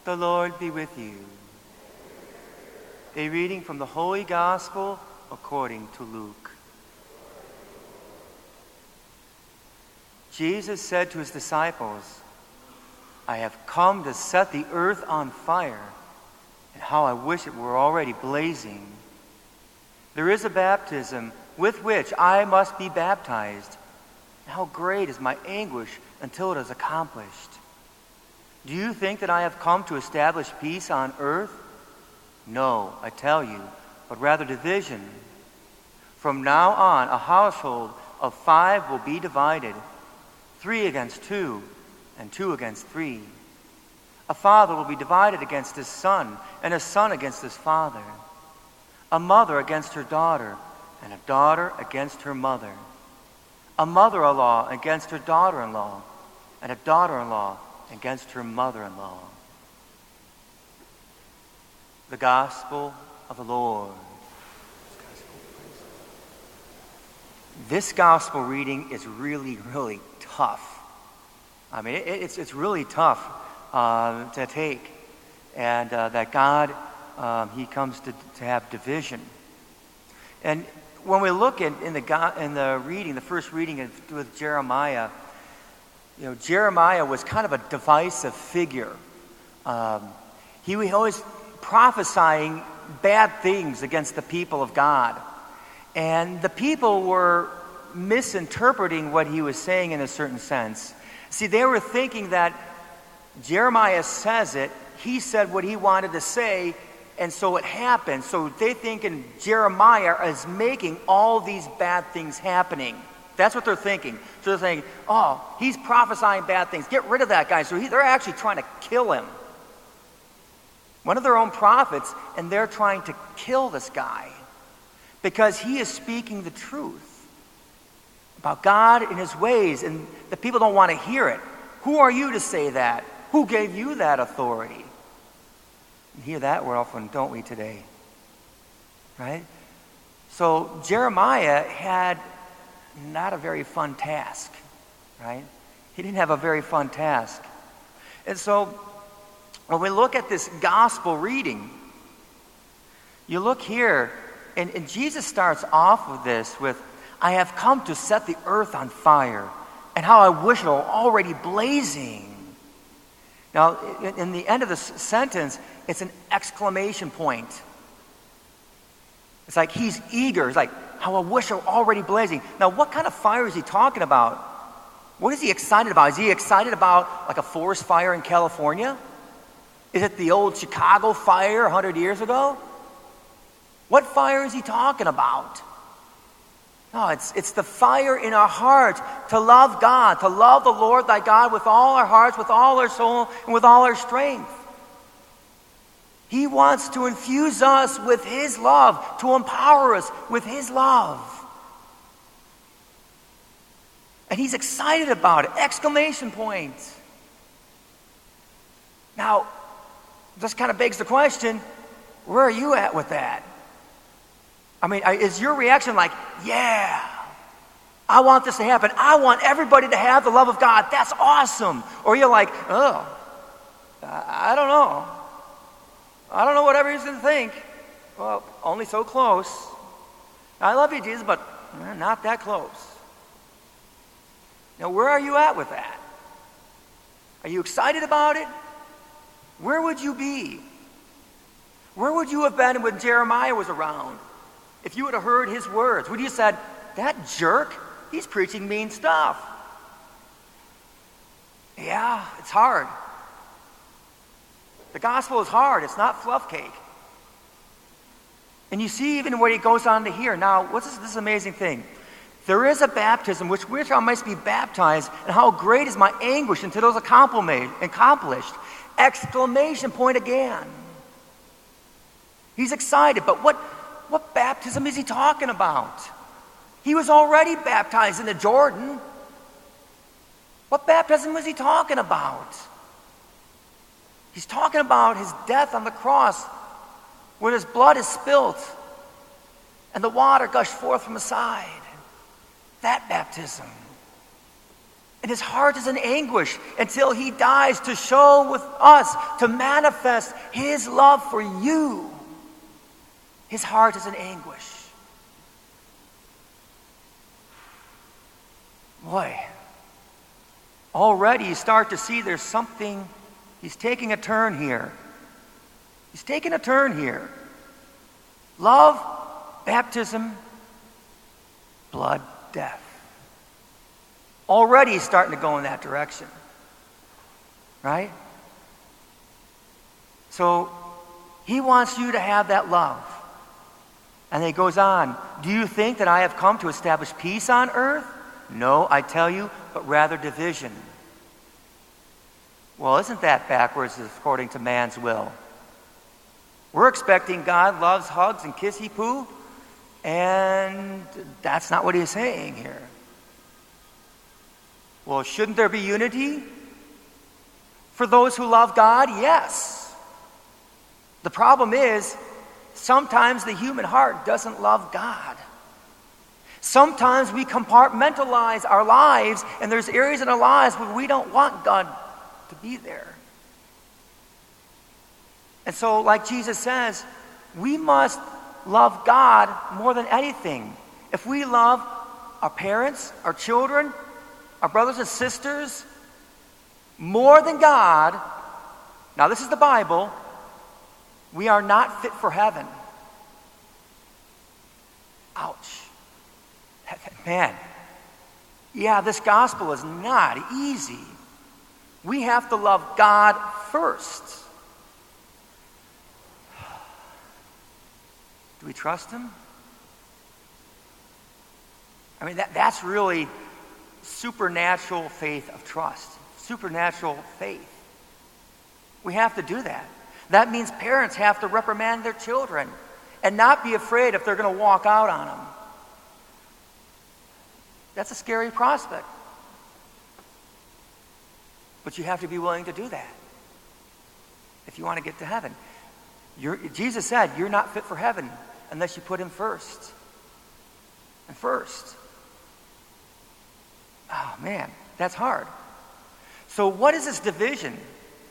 The Lord be with you. A reading from the Holy Gospel according to Luke. Jesus said to his disciples, I have come to set the earth on fire, and how I wish it were already blazing. There is a baptism with which I must be baptized, and how great is my anguish until it is accomplished. Do you think that I have come to establish peace on earth? No, I tell you, but rather division. From now on, a household of 5 will be divided, 3 against 2, and 2 against 3. A father will be divided against his son, and a son against his father. A mother against her daughter, and a daughter against her mother. A mother-in-law against her daughter-in-law, and a daughter-in-law against her mother-in-law. The Gospel of the Lord. This Gospel reading is really, really tough. I mean, it's really tough to take. And that God, He comes to have division. And when we look in the reading, the first reading with Jeremiah, Jeremiah was kind of a divisive figure. He was always prophesying bad things against the people of God. And the people were misinterpreting what he was saying in a certain sense. See, they were thinking that Jeremiah says it, he said what he wanted to say, and so it happened. So they thinking Jeremiah is making all these bad things happening. That's what they're thinking. So they're saying, oh, he's prophesying bad things. Get rid of that guy. So they're actually trying to kill him. One of their own prophets, and they're trying to kill this guy because he is speaking the truth about God and his ways, and the people don't want to hear it. Who are you to say that? Who gave you that authority? We hear that word often, don't we, today? Right? So Jeremiah had not a very fun task, right? He didn't have a very fun task. And so when we look at this gospel reading, you look here, and Jesus starts off with this with, I have come to set the earth on fire, and how I wish it were already blazing. Now, in the end of the sentence, it's an exclamation point. It's like he's eager. It's like, how I wish it were already blazing. Now, what kind of fire is he talking about? What is he excited about? Is he excited about like a forest fire in California? Is it the old Chicago fire 100 years ago? What fire is he talking about? No, it's the fire in our heart to love God, to love the Lord thy God with all our hearts, with all our soul, and with all our strength. He wants to infuse us with his love, to empower us with his love. And he's excited about it. Exclamation point. Now, this kind of begs the question, where are you at with that? I mean, is your reaction like, yeah, I want this to happen. I want everybody to have the love of God. That's awesome. Or you're like, oh, I don't know. I don't know what everybody's going to think. Well, only so close. I love you, Jesus, but not that close. Now, where are you at with that? Are you excited about it? Where would you be? Where would you have been when Jeremiah was around? If you would have heard his words, would you have said, that jerk, he's preaching mean stuff? Yeah, it's hard. The gospel is hard. It's not fluff cake. And you see even what he goes on to here. Now, what's this amazing thing? There is a baptism which I must be baptized, and how great is my anguish until it is accomplished. Exclamation point again. He's excited, but what baptism is he talking about? He was already baptized in the Jordan. What baptism was he talking about? He's talking about his death on the cross, where his blood is spilt and the water gushed forth from his side. That baptism. And his heart is in anguish until he dies to show with us, to manifest his love for you. His heart is in anguish. Boy, already you start to see there's something, he's taking a turn here. He's taking a turn here. Love, baptism, blood, death. Already he's starting to go in that direction. Right? So he wants you to have that love. And then he goes on, do you think that I have come to establish peace on earth? No, I tell you, but rather division. Well, isn't that backwards according to man's will? We're expecting God loves hugs and kissy poo, and that's not what he's saying here. Well, shouldn't there be unity? For those who love God, yes. The problem is, sometimes the human heart doesn't love God. Sometimes we compartmentalize our lives, and there's areas in our lives where we don't want God to be there. And so, like Jesus says, we must love God more than anything. If we love our parents, our children, our brothers and sisters, more than God, now this is the Bible, we are not fit for heaven. Ouch. Man, yeah, this gospel is not easy. We have to love God first. Do we trust him? I mean, that's really supernatural faith of trust. Supernatural faith. We have to do that. That means parents have to reprimand their children and not be afraid if they're going to walk out on them. That's a scary prospect. But you have to be willing to do that if you want to get to heaven. Jesus said, you're not fit for heaven unless you put him first. And first. Oh, man, that's hard. So what is this division?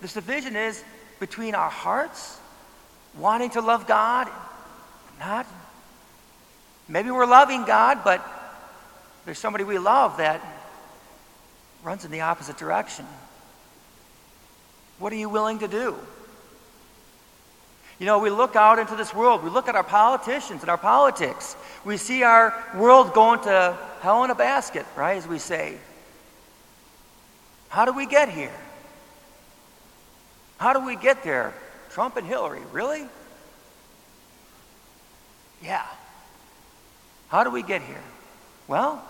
This division is between our hearts, wanting to love God, not. Maybe we're loving God, but there's somebody we love that runs in the opposite direction. What are you willing to do? You know, we look out into this world. We look at our politicians and our politics. We see our world going to hell in a basket, right, as we say. How do we get here? How do we get there? Trump and Hillary, really? Yeah. How do we get here? Well,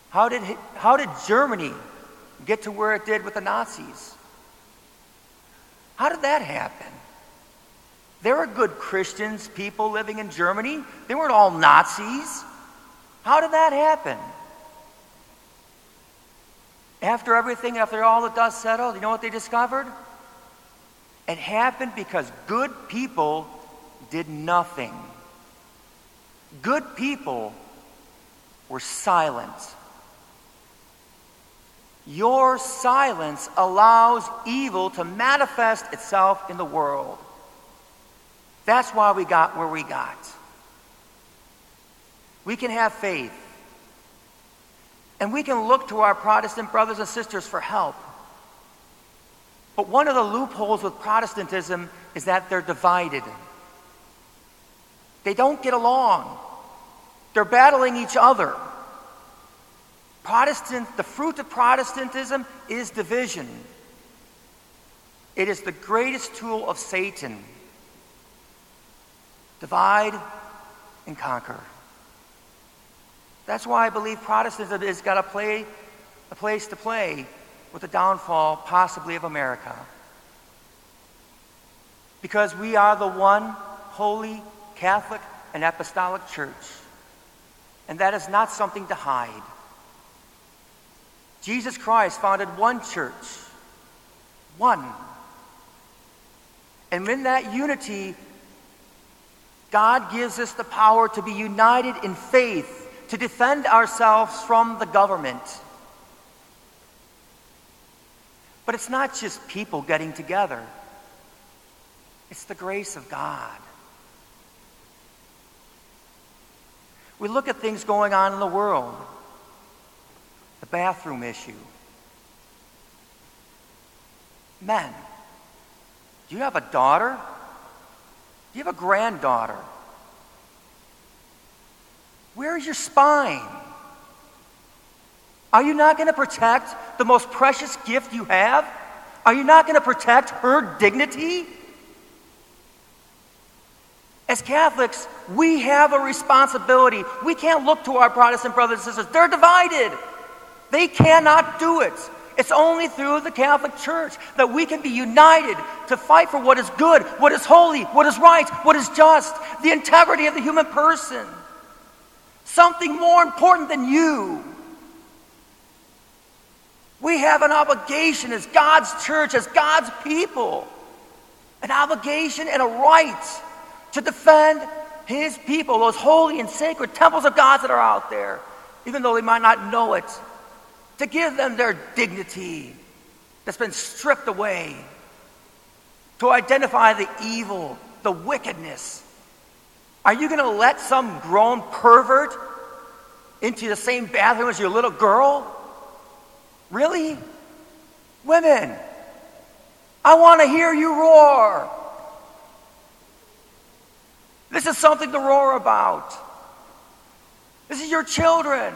how did Germany get to where it did with the Nazis? How did that happen? There were good Christians, people living in Germany. They weren't all Nazis. How did that happen? After everything, after all the dust settled, you know what they discovered? It happened because good people did nothing. Good people were silent. Your silence allows evil to manifest itself in the world. That's why we got where we got. We can have faith. And we can look to our Protestant brothers and sisters for help. But one of the loopholes with Protestantism is that they're divided. They don't get along. They're battling each other. The fruit of Protestantism is division. It is the greatest tool of Satan. Divide and conquer. That's why I believe Protestantism has got a place to play with the downfall, possibly, of America. Because we are the one holy, Catholic, and Apostolic Church. And that is not something to hide. Jesus Christ founded one church. One. And in that unity, God gives us the power to be united in faith, to defend ourselves from the government. But it's not just people getting together. It's the grace of God. We look at things going on in the world. The bathroom issue. Men, do you have a daughter? Do you have a granddaughter? Where's your spine? Are you not going to protect the most precious gift you have? Are you not going to protect her dignity? As Catholics, we have a responsibility. We can't look to our Protestant brothers and sisters. They're divided. They cannot do it. It's only through the Catholic Church that we can be united to fight for what is good, what is holy, what is right, what is just, the integrity of the human person. Something more important than you. We have an obligation as God's church, as God's people, an obligation and a right to defend His people, those holy and sacred temples of God that are out there, even though they might not know it, to give them their dignity that's been stripped away, to identify the evil, the wickedness. Are you going to let some grown pervert into the same bathroom as your little girl? Really? Women, I want to hear you roar. This is something to roar about. This is your children.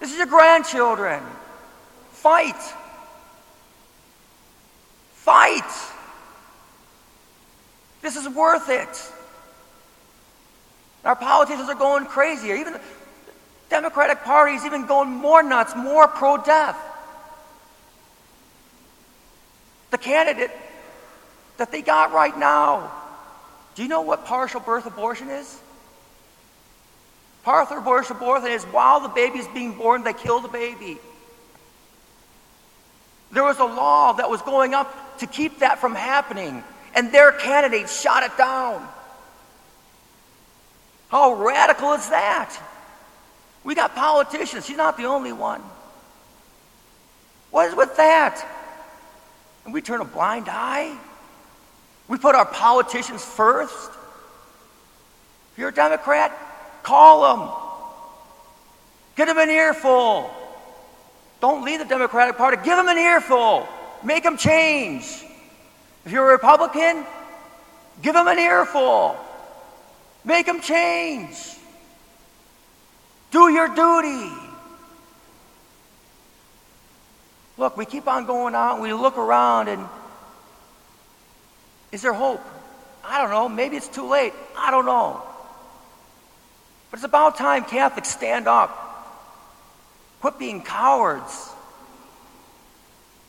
This is your grandchildren. Fight. Fight. This is worth it. Our politicians are going crazy. Even the Democratic Party is even going more nuts, more pro-death. The candidate that they got right now, do you know what partial birth abortion is? Partial birth abortion is while the baby is being born, they kill the baby. There was a law that was going up to keep that from happening, and their candidate shot it down. How radical is that? We got politicians. She's not the only one. What is with that? And we turn a blind eye? We put our politicians first? If you're a Democrat, call them. Get them an earful. Don't leave the Democratic Party. Give them an earful. Make them change. If you're a Republican, give them an earful. Make them change. Do your duty. Look, we keep on going out and we look around, and is there hope? I don't know. Maybe it's too late. I don't know. But it's about time Catholics stand up. Quit being cowards.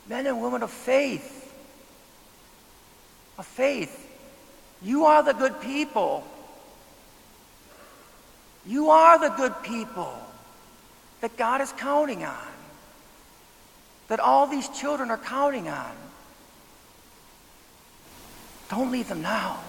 Men and women of faith. Of faith. You are the good people. You are the good people that God is counting on. That all these children are counting on. Don't leave them now.